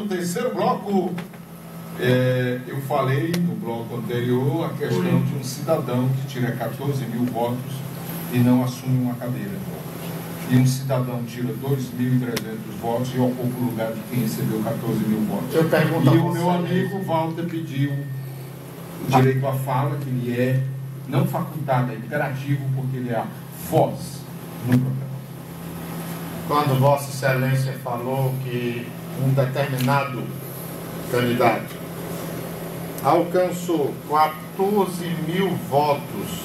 no terceiro bloco, eu falei no bloco anterior a questão de um cidadão que tira 14 mil votos e não assume uma cadeira. E um cidadão tira 2.300 votos e ocupa o lugar de quem recebeu 14 mil votos. Eu pergunto e o meu amigo Walter pediu o direito à fala, que ele é não facultado, é imperativo, porque ele é a voz no programa. Quando Vossa Excelência falou que um determinado candidato alcançou 14 mil votos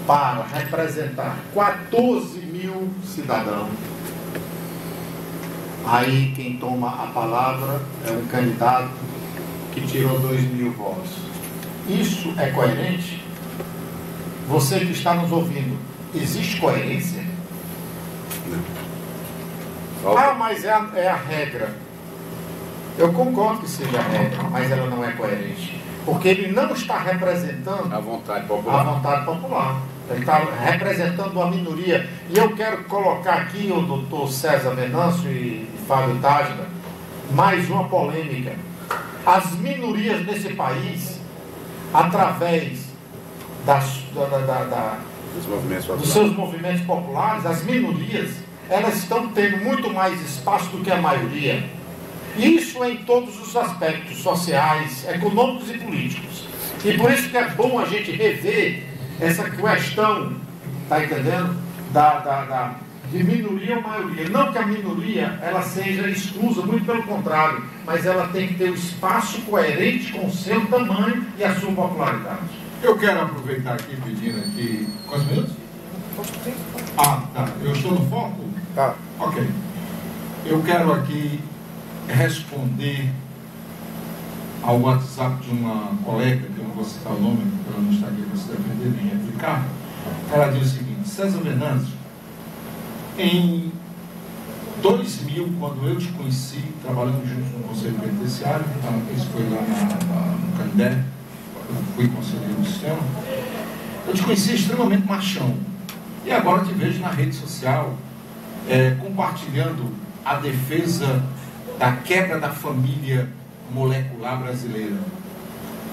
para representar 14 mil cidadãos, aí quem toma a palavra é um candidato que tirou 2.000 votos. Isso é coerente? Você que está nos ouvindo, existe coerência? Mas é a regra. Eu concordo que seja a regra, mas ela não é coerente. Porque ele não está representando a vontade popular. Ele está representando uma minoria. E eu quero colocar aqui o doutor César Venâncio e Fábio Tágina mais uma polêmica. As minorias desse país, através dos seus movimentos populares, as minorias, elas estão tendo muito mais espaço do que a maioria. Isso em todos os aspectos sociais, econômicos e políticos. E por isso que é bom a gente rever essa questão, está entendendo? De minoria ou maioria. Não que a minoria ela seja exclusa, muito pelo contrário, mas ela tem que ter um espaço coerente com o seu tamanho e a sua popularidade. Eu quero aproveitar aqui pedindo aqui. Quantos minutos? Tá. Eu estou no foco? Tá. Ok. Eu quero aqui responder ao WhatsApp de uma colega, que eu não vou citar o nome, porque ela não está aqui para se defender nem replicar. Ela diz o seguinte: César Venâncio, em 2000, quando eu te conheci, trabalhando juntos no Conselho Penitenciário, isso foi lá no Canindé, eu fui conselheiro do sistema, eu te conheci extremamente machão. E agora te vejo na rede social, compartilhando a defesa da quebra da família molecular brasileira.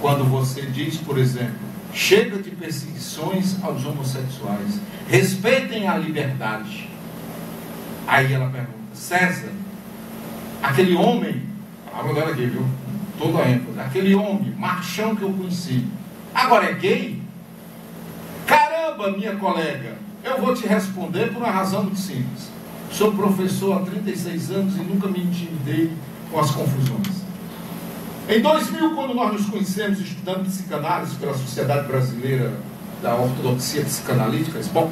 Quando você diz, por exemplo, chega de perseguições aos homossexuais, respeitem a liberdade. Aí ela pergunta: César, aquele homem, a palavra dela aqui, viu? Toda a ênfase, aquele homem machão que eu conheci, agora é gay? Caramba, minha colega, eu vou te responder por uma razão muito simples. Sou professor há 36 anos e nunca me intimidei com as confusões. Em 2000, quando nós nos conhecemos estudando psicanálise pela Sociedade Brasileira da Ortodoxia Psicanalítica, SBOP,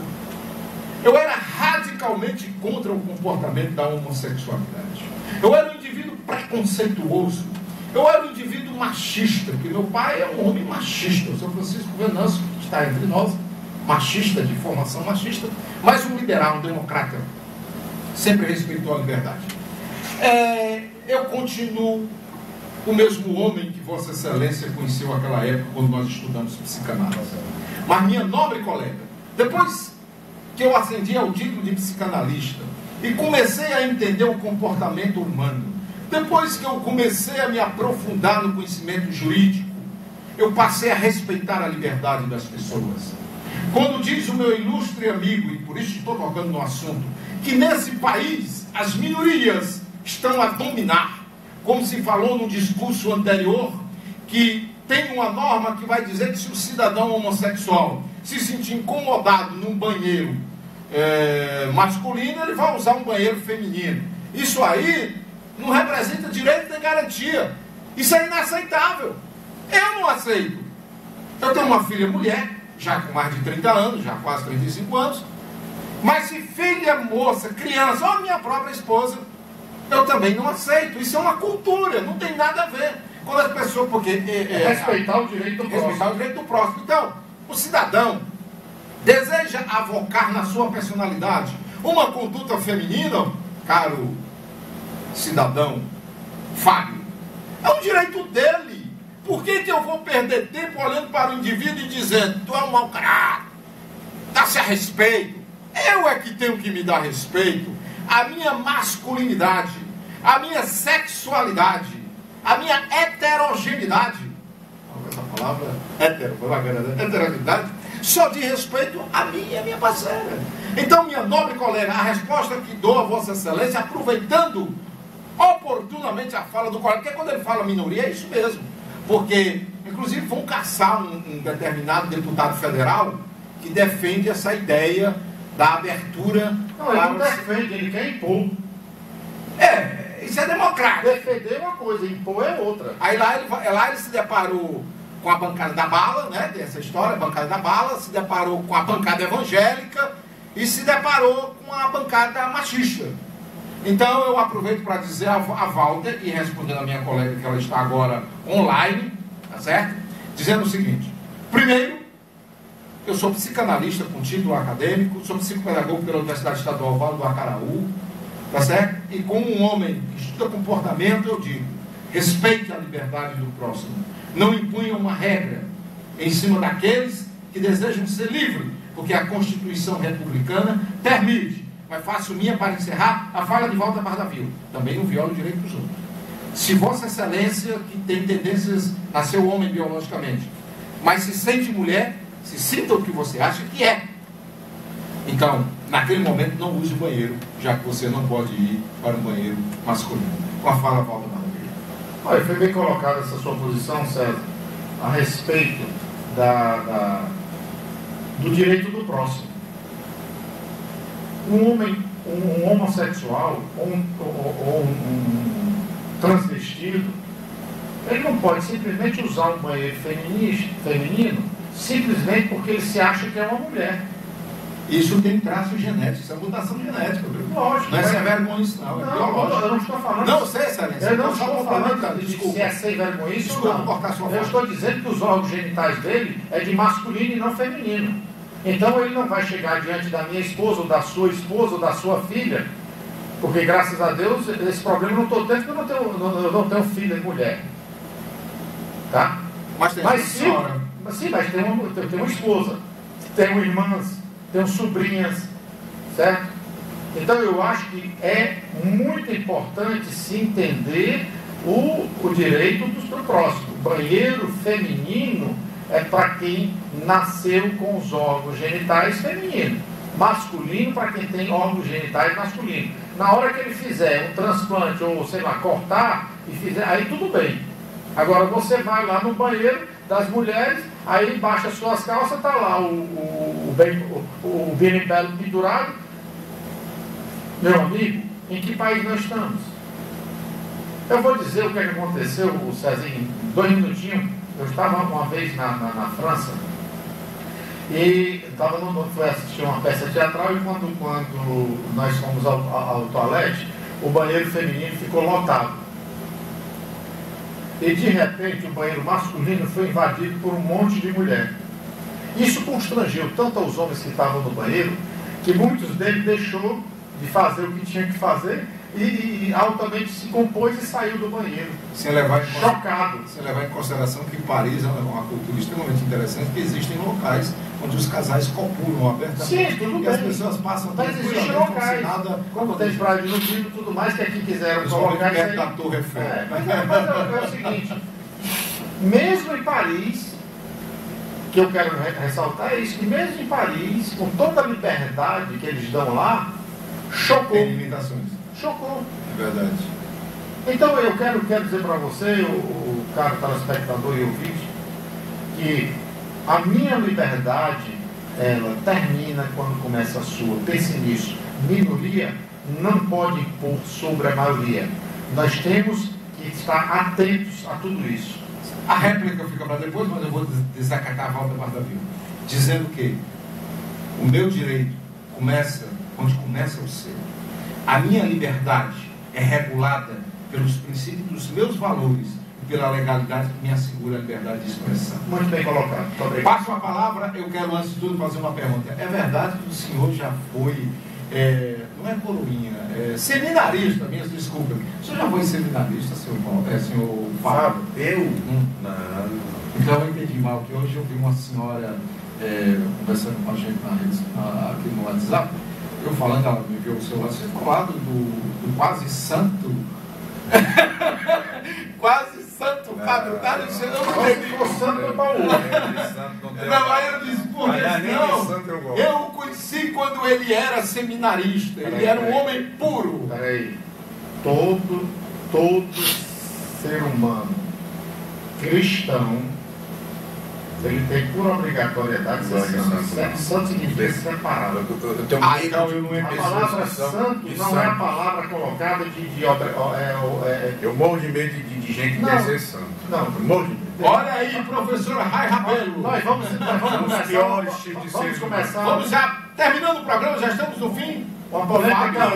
eu era radicalmente contra o comportamento da homossexualidade. Eu era um indivíduo preconceituoso. Eu era um indivíduo machista, porque meu pai é um homem machista. O São Francisco Venâncio, que está entre nós, machista, de formação machista, mas um liberal, um democrata. Sempre respeitou a liberdade. Eu continuo o mesmo homem que Vossa Excelência conheceu naquela época, quando nós estudamos psicanálise. Mas minha nobre colega, depois que eu ascendi ao título de psicanalista e comecei a entender o comportamento humano, depois que eu comecei a me aprofundar no conhecimento jurídico, eu passei a respeitar a liberdade das pessoas. Quando diz o meu ilustre amigo, e por isso estou tocando no assunto, que nesse país as minorias estão a dominar, como se falou no discurso anterior, que tem uma norma que vai dizer que se o cidadão homossexual se sentir incomodado num banheiro masculino, ele vai usar um banheiro feminino. Isso aí não representa direito nem garantia. Isso é inaceitável. Eu não aceito. Eu tenho uma filha mulher, já com mais de 30 anos, já quase 35 anos, mas se filha, moça, criança, ou minha própria esposa, eu também não aceito. Isso é uma cultura, não tem nada a ver. Quando as pessoas, porque respeitar o direito do próximo. Respeitar o direito do próximo. Então, o cidadão deseja avocar na sua personalidade uma conduta feminina, caro cidadão Fábio, é um direito dele. Por que eu vou perder tempo olhando para o indivíduo e dizendo: tu é um mau caráter, dá-se a respeito? Eu é que tenho que me dar respeito. A minha masculinidade, a minha sexualidade, a minha heterogeneidade, essa palavra hetero, foi bacana, né? Heterogeneidade, só diz respeito a mim e a minha parceira. Então, minha nobre colega, a resposta que dou a Vossa Excelência, aproveitando oportunamente a fala do colega, porque quando ele fala minoria, é isso mesmo. Porque, inclusive, vão caçar um determinado deputado federal que defende essa ideia da abertura. Não, ele não defende, ele quer impor. Isso é democrático. Defender é uma coisa, impor é outra. Aí lá ele se deparou com a bancada da bala, né? Tem essa história, a bancada da bala, se deparou com a bancada evangélica e se deparou com a bancada machista. Então eu aproveito para dizer a Valder, e respondendo a minha colega que ela está agora online, tá certo? Dizendo o seguinte: primeiro, eu sou psicanalista com título acadêmico, sou psicopedagogo pela Universidade Estadual Vale do Acaraú, tá certo? E como um homem que estuda comportamento, eu digo: respeite a liberdade do próximo, não impunha uma regra em cima daqueles que desejam ser livres, porque a Constituição Republicana permite. Mas faço minha para encerrar a fala de Walter Bardaville. Também não viola o direito dos outros. Se Vossa Excelência, que tem tendências, nasceu homem biologicamente, mas se sente mulher, se sinta o que você acha que é. Então, naquele momento, não use o banheiro, já que você não pode ir para um banheiro masculino. Com a fala, Walter Bardaville. Olha, foi bem colocada essa sua posição, César, a respeito do direito do próximo. Um homossexual ou um transvestido, ele não pode simplesmente usar um banheiro feminino simplesmente porque ele se acha que é uma mulher. Isso tem traço genético, isso é mutação genética. Lógico. Não é sem vergonhice, não. É biológico. Eu não estou falando. Não, sei, Excelência. Eu não estou falando de desculpa. se é sem vergonhice ou Desculpa não. cortar sua Eu estou dizendo que os órgãos genitais dele é de masculino e não feminino. Então ele não vai chegar diante da minha esposa, ou da sua esposa, ou da sua filha, porque graças a Deus esse problema eu não estou tendo, porque eu não tenho filha e mulher. Tá? Mas tem mas tem uma esposa, tenho irmãs, tenho sobrinhas, certo? Então eu acho que é muito importante se entender o direito do próximo. O banheiro feminino é para quem nasceu com os órgãos genitais femininos. Masculino para quem tem órgãos genitais masculinos. Na hora que ele fizer um transplante ou, sei lá, cortar e fizer, aí tudo bem. Agora você vai lá no banheiro das mulheres, aí baixa as suas calças, está lá o berimbelo pendurado. Meu amigo, em que país nós estamos? Eu vou dizer o que aconteceu, o Cezinho, 2 minutinhos. Eu estava uma vez na França e fui assistir uma peça teatral, e quando nós fomos ao toalete, o banheiro feminino ficou lotado. E de repente o banheiro masculino foi invadido por um monte de mulher. Isso constrangeu tanto aos homens que estavam no banheiro, que muitos deles deixou de fazer o que tinha que fazer e altamente se compôs e saiu do banheiro. Chocado. Sem levar em consideração que Paris é uma cultura extremamente interessante, que existem locais onde os casais copulam abertamente. Sim, tudo bem. E as pessoas passam mas existem locais, como tem praia de nudismo e tudo mais, que aqui quiseram colocar isso aí. Da Torre Eiffel. Mas é o seguinte, mesmo em Paris, que eu quero ressaltar é isso, que mesmo em Paris, com toda a liberdade que eles dão lá, chocou. Tem limitações. Chocou. É verdade. Então eu quero dizer para você, o caro telespectador e ouvinte, que a minha liberdade, ela termina quando começa a sua. Pense nisso. Minoria não pode impor sobre a maioria. Nós temos que estar atentos a tudo isso. A réplica fica para depois, mas eu vou desacatar a Walter Bardaville, dizendo que o meu direito começa onde começa o seu. A minha liberdade é regulada pelos princípios dos meus valores e pela legalidade que me assegura a liberdade de expressão. Muito bem colocado. Muito obrigado. Passo a palavra, eu quero antes de tudo fazer uma pergunta. É verdade que o senhor já foi, não é coroinha, seminarista, minhas desculpas. O senhor já foi seminarista, senhor Fábio? Eu? Não. Então eu entendi mal, que hoje eu vi uma senhora conversando com a gente aqui no WhatsApp, eu falando, ela me viu o celular, você falado do quase santo Quase santo Fábio Távora. O santo é baú. Não, aí eu disse, por não, eu o conheci quando ele era seminarista. Ele era um homem puro. Peraí. Todo ser humano cristão, ele tem por obrigatoriedade ser santo. Santo significa separado. Eu tenho medo a palavra santo não é a palavra colocada eu morro de medo de gente que quer ser santo. Não, eu morro de medo. Olha aí, professora Rai Rabelo. Nós vamos começar. Vamos já, terminando o programa, já estamos no fim. Uma polêmica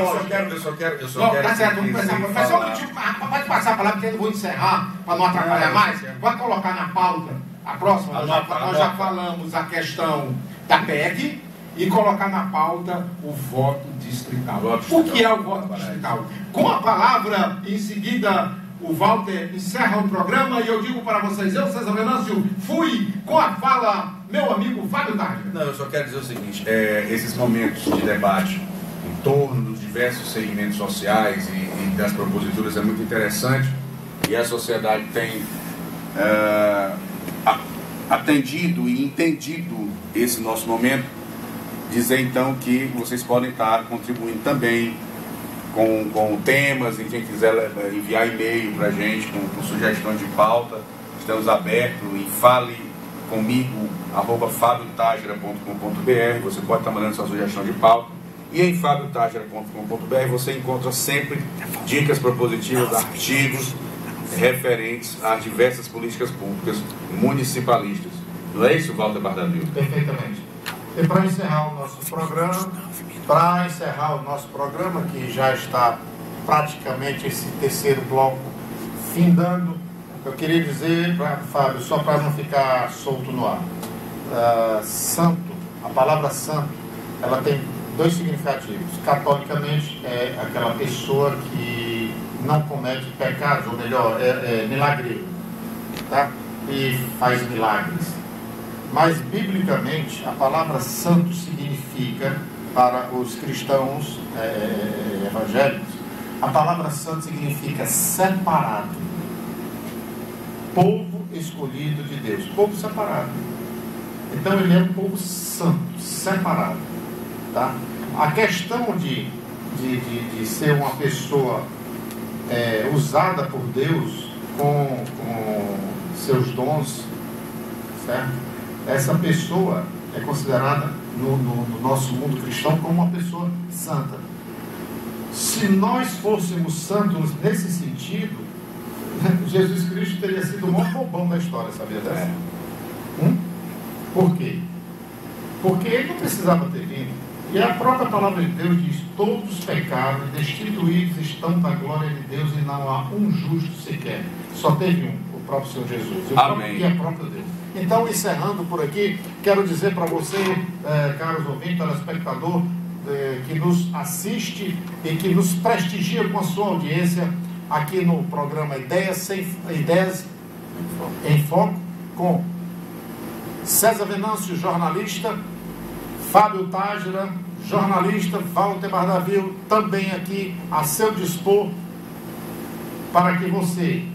eu só quero. Tá certo, vamos começar. Mas só um minutinho, pode passar a palavra, porque eu não vou encerrar, para não atrapalhar mais. Vai colocar na pauta a próxima. Nós já falamos a questão da PEC e colocar na pauta o voto distrital. O que é o voto distrital? Com a palavra, em seguida, o Walter encerra o programa e eu digo para vocês, eu, César Venâncio, fui com a fala, meu amigo Fábio Távora. Não, eu só quero dizer o seguinte, esses momentos de debate em torno dos diversos segmentos sociais e das proposituras é muito interessante e a sociedade tem atendido e entendido esse nosso momento. Dizer então que vocês podem estar contribuindo também com temas, e quem quiser enviar e-mail para a gente com sugestões de pauta, estamos abertos em falecomigo@fabiotajera.com.br. Você pode estar mandando sua sugestão de pauta. E em fabiotajera.com.br você encontra sempre dicas propositivas, artigos referentes a diversas políticas públicas municipalistas. Não é isso, Walter Bardaville? Perfeitamente. E para encerrar o nosso programa, que já está praticamente esse terceiro bloco findando, eu queria dizer, Fábio, só para não ficar solto no ar, santo, a palavra santo, ela tem dois significativos. Catolicamente, é aquela pessoa que não comete pecados, ou melhor, é milagreiro, tá? E faz milagres. Mas, biblicamente, a palavra santo significa, para os cristãos evangélicos, a palavra santo significa separado. Povo escolhido de Deus. Povo separado. Então, ele é um povo santo, separado. Tá? A questão de ser uma pessoa usada por Deus com seus dons, certo? Essa pessoa é considerada no nosso mundo cristão como uma pessoa santa. Se nós fôssemos santos nesse sentido, Jesus Cristo teria sido o maior bobão da história, sabia dessa? Por quê? Porque ele não precisava ter vindo. E a própria palavra de Deus diz: todos os pecados destituídos estão da glória de Deus e não há um justo sequer. Só teve um, o próprio Senhor Jesus. Amém. E é próprio Deus. Então, encerrando por aqui, quero dizer para você, caros ouvintes, telespectador, que nos assiste e que nos prestigia com a sua audiência aqui no programa Ideias em Foco, com César Venâncio, jornalista, Fábio Tágera, jornalista, Walter Bardaville, também aqui a seu dispor, para que você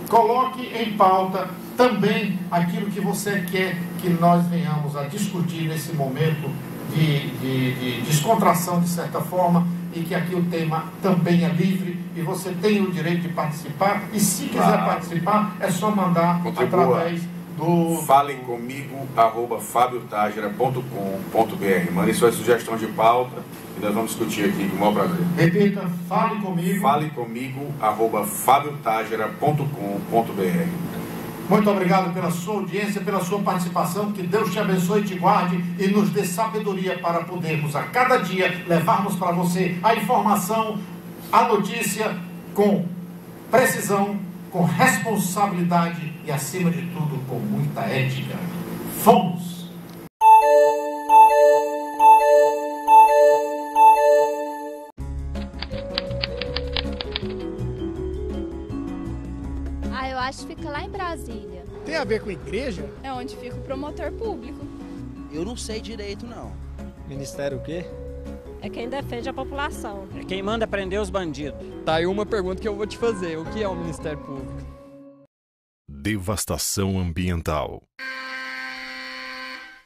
coloque em pauta também aquilo que você quer que nós venhamos a discutir nesse momento de descontração, de certa forma, e que aqui o tema também é livre e você tem o direito de participar. E se quiser participar, é só mandar através do falecomigo@fabiotajera.com.br. Mande suas sugestões de pauta e nós vamos discutir aqui com o maior prazer. Repita: fale comigo. falecomigo@fabiotajera.com.br. Muito obrigado pela sua audiência, pela sua participação. Que Deus te abençoe e te guarde e nos dê sabedoria para podermos a cada dia levarmos para você a informação, a notícia com precisão, com responsabilidade e, acima de tudo, com muita ética. Fomos! Eu acho que fica lá em Brasília. Tem a ver com igreja? É onde fica o promotor público. Eu não sei direito, não. Ministério o quê? é quem defende a população. É quem manda prender os bandidos. Tá aí uma pergunta que eu vou te fazer. O que é o Ministério Público? Devastação ambiental.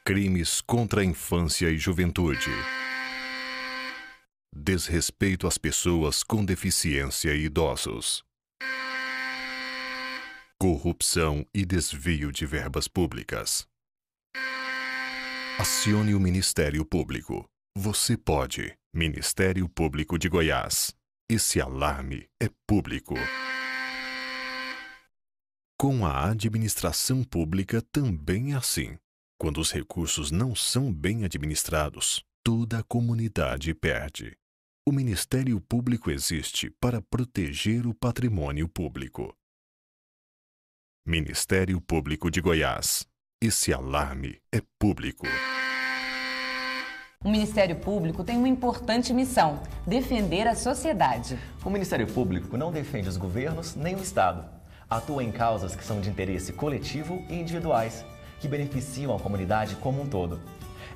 Crimes contra a infância e juventude. Desrespeito às pessoas com deficiência e idosos. Corrupção e desvio de verbas públicas. Acione o Ministério Público. Você pode. Ministério Público de Goiás. Esse alarme é público. Com a administração pública também é assim. Quando os recursos não são bem administrados, toda a comunidade perde. O Ministério Público existe para proteger o patrimônio público. Ministério Público de Goiás. Esse alarme é público. O Ministério Público tem uma importante missão: defender a sociedade. O Ministério Público não defende os governos nem o Estado. Atua em causas que são de interesse coletivo e individuais, que beneficiam a comunidade como um todo.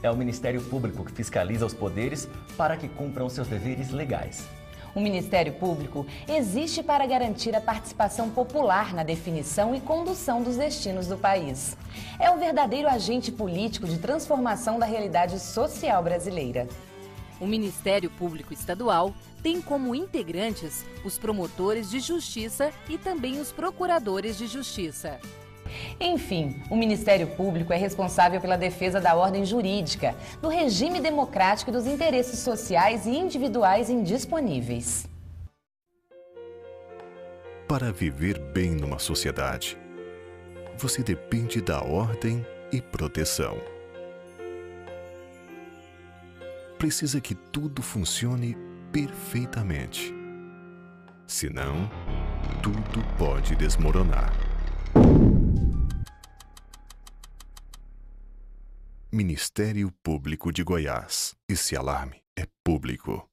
É o Ministério Público que fiscaliza os poderes para que cumpram seus deveres legais. O Ministério Público existe para garantir a participação popular na definição e condução dos destinos do país. É o verdadeiro agente político de transformação da realidade social brasileira. O Ministério Público Estadual tem como integrantes os promotores de justiça e também os procuradores de justiça. Enfim, o Ministério Público é responsável pela defesa da ordem jurídica, do regime democrático e dos interesses sociais e individuais indisponíveis. Para viver bem numa sociedade, você depende da ordem e proteção. Precisa que tudo funcione perfeitamente. Senão, tudo pode desmoronar. Ministério Público de Goiás. Esse alarme é público.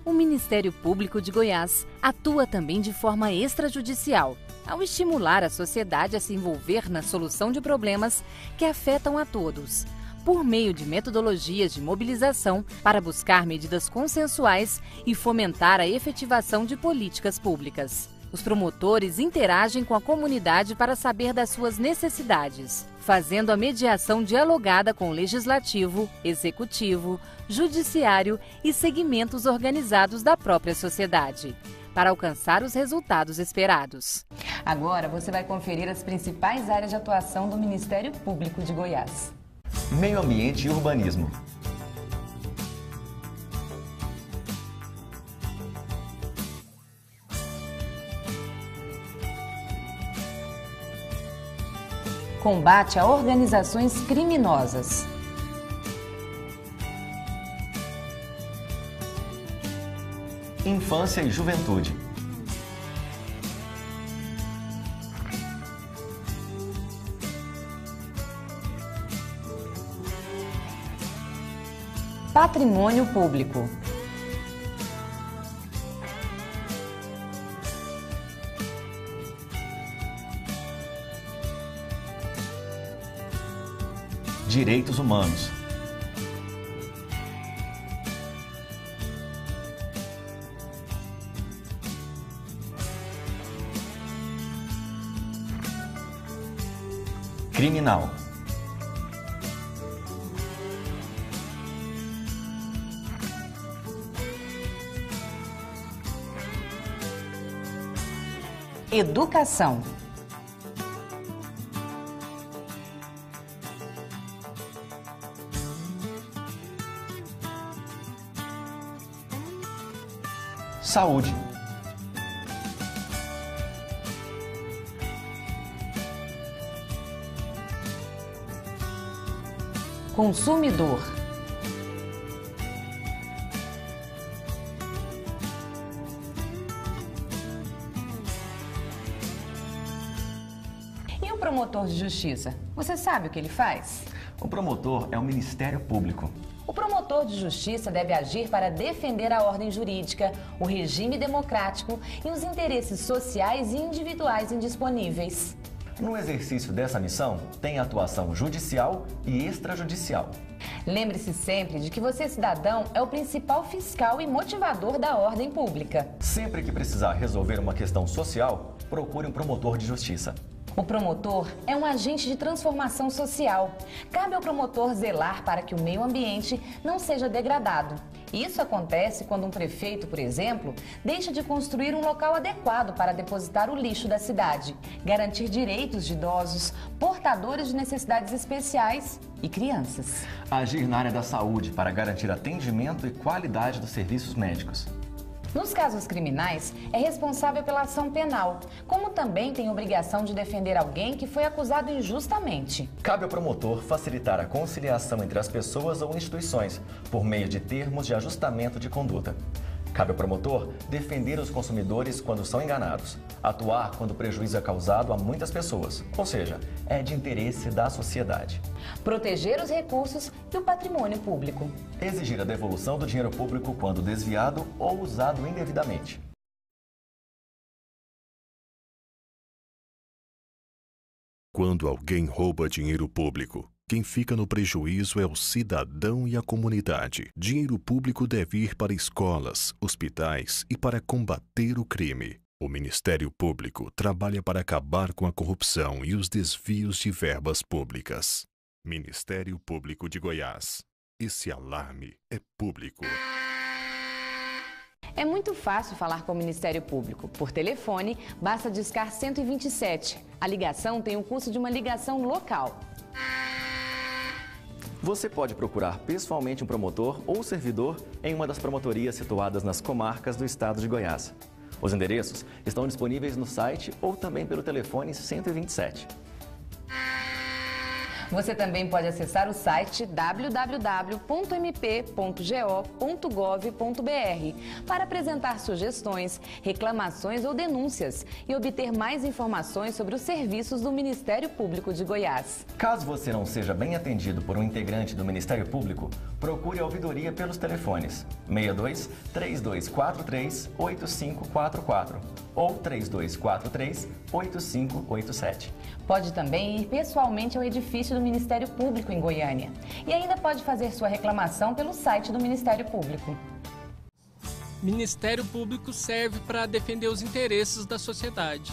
O Ministério Público de Goiás atua também de forma extrajudicial, ao estimular a sociedade a se envolver na solução de problemas que afetam a todos, por meio de metodologias de mobilização para buscar medidas consensuais e fomentar a efetivação de políticas públicas. Os promotores interagem com a comunidade para saber das suas necessidades, fazendo a mediação dialogada com o Legislativo, Executivo, Judiciário e segmentos organizados da própria sociedade, para alcançar os resultados esperados. Agora você vai conferir as principais áreas de atuação do Ministério Público de Goiás. Meio Ambiente e Urbanismo. Combate a organizações criminosas. Infância e Juventude. Patrimônio Público. Direitos Humanos. Criminal. Educação. Saúde. Consumidor. E o promotor de justiça? Você sabe o que ele faz? O promotor é o Ministério Público. O promotor de justiça deve agir para defender a ordem jurídica, o regime democrático e os interesses sociais e individuais indisponíveis. No exercício dessa missão, tem atuação judicial e extrajudicial. Lembre-se sempre de que você, cidadão, é o principal fiscal e motivador da ordem pública. Sempre que precisar resolver uma questão social, procure um promotor de justiça. O promotor é um agente de transformação social. Cabe ao promotor zelar para que o meio ambiente não seja degradado. Isso acontece quando um prefeito, por exemplo, deixa de construir um local adequado para depositar o lixo da cidade, garantir direitos de idosos, portadores de necessidades especiais e crianças. Agir na área da saúde para garantir atendimento e qualidade dos serviços médicos. Nos casos criminais, é responsável pela ação penal, como também tem obrigação de defender alguém que foi acusado injustamente. Cabe ao promotor facilitar a conciliação entre as pessoas ou instituições, por meio de termos de ajustamento de conduta. Cabe ao promotor defender os consumidores quando são enganados, atuar quando o prejuízo é causado a muitas pessoas, ou seja, é de interesse da sociedade. Proteger os recursos e o patrimônio público. Exigir a devolução do dinheiro público quando desviado ou usado indevidamente. Quando alguém rouba dinheiro público, quem fica no prejuízo é o cidadão e a comunidade. Dinheiro público deve ir para escolas, hospitais e para combater o crime. O Ministério Público trabalha para acabar com a corrupção e os desvios de verbas públicas. Ministério Público de Goiás. Esse alarme é público. É muito fácil falar com o Ministério Público. Por telefone, basta discar 127. A ligação tem o custo de uma ligação local. Você pode procurar pessoalmente um promotor ou servidor em uma das promotorias situadas nas comarcas do estado de Goiás. Os endereços estão disponíveis no site ou também pelo telefone 127. Você também pode acessar o site www.mp.go.gov.br para apresentar sugestões, reclamações ou denúncias e obter mais informações sobre os serviços do Ministério Público de Goiás. Caso você não seja bem atendido por um integrante do Ministério Público, procure a ouvidoria pelos telefones 62 3243 8544 ou 3243 8587. Pode também ir pessoalmente ao edifício do Ministério Público em Goiânia. E ainda pode fazer sua reclamação pelo site do Ministério Público. Ministério Público serve para defender os interesses da sociedade.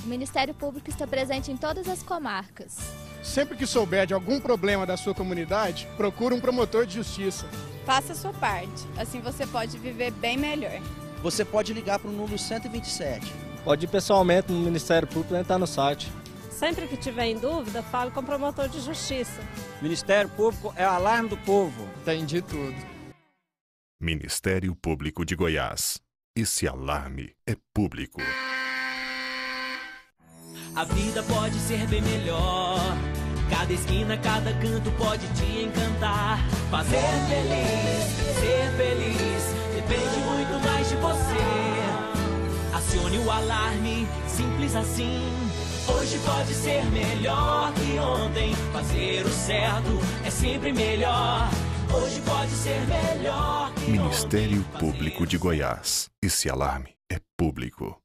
O Ministério Público está presente em todas as comarcas. Sempre que souber de algum problema da sua comunidade, procure um promotor de justiça. Faça a sua parte, assim você pode viver bem melhor. Você pode ligar para o número 127. Pode ir pessoalmente no Ministério Público e entrar no site. Sempre que tiver em dúvida, fale com o promotor de justiça. Ministério Público é o alarme do povo. Tem de tudo. Ministério Público de Goiás. Esse alarme é público. A vida pode ser bem melhor. Cada esquina, cada canto pode te encantar. Fazer feliz, ser feliz, depende muito mais de você. Acione o alarme, simples assim. Hoje pode ser melhor que ontem. Fazer o certo é sempre melhor. Hoje pode ser melhor que Ministério Público de Goiás. Esse alarme é público.